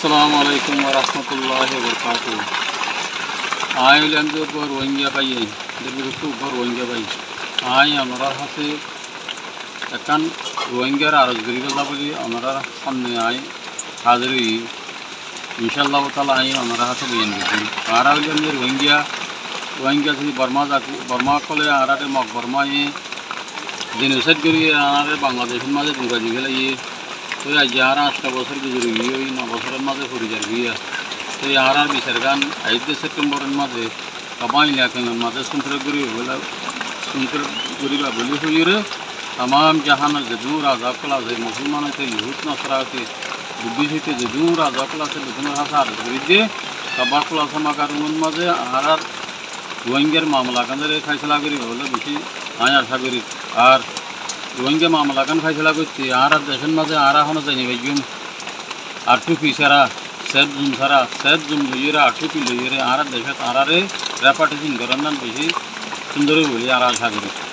अस्सलामुअलैकुम वरहमतुल्लाहि वबरकातुहू। आइलाम जो रोहिंग्या भाई रोहिंग्या भाई आई हमारा हाथे एकान रोहिंग्यार आरज गरीबा बोली हमारा सामने आई हाजिर हुई इंशाल्लाह ताला आई हमारा हाथे बयान करती आरा जो रोहिंग्या से बर्मा कले आराटे मक बर्मा ये जेनोसाइड करी आनारे बांग्लादेश माजे दुर्गाजी खेला तो आज 8टा बছর गुजर गई 9 বছরের মাঝে পরিচার গিয়া তো আর বিচারগান 5 সেপ্টেম্বরের মাঝে সবাই এলাকার মাঝে সুন্দর গরিবা বলি হইরে तमाम जहान जदू राजा कला से मुसलमान से यहूद नसरा से बुद्धिस्ट से जदू राजा कला से বিভিন্ন ভাষা বিরুদ্ধে সবা কলা সমাকার মাঝে আর রোহিঙ্গার মামলা কানের ফয়সলা করি হলে বেশি আমি আশা করি আর रोहिंग्या मामला कान फैसला करते आर देशन मजे आरा होना चाहिए भाई आर टुपी सारा सेफ जुम लुयरा आर टुपी लुयरे आर देश आरा रे रेपार्टिशन करना बेसि सुंदर बोली आरा आशा करी।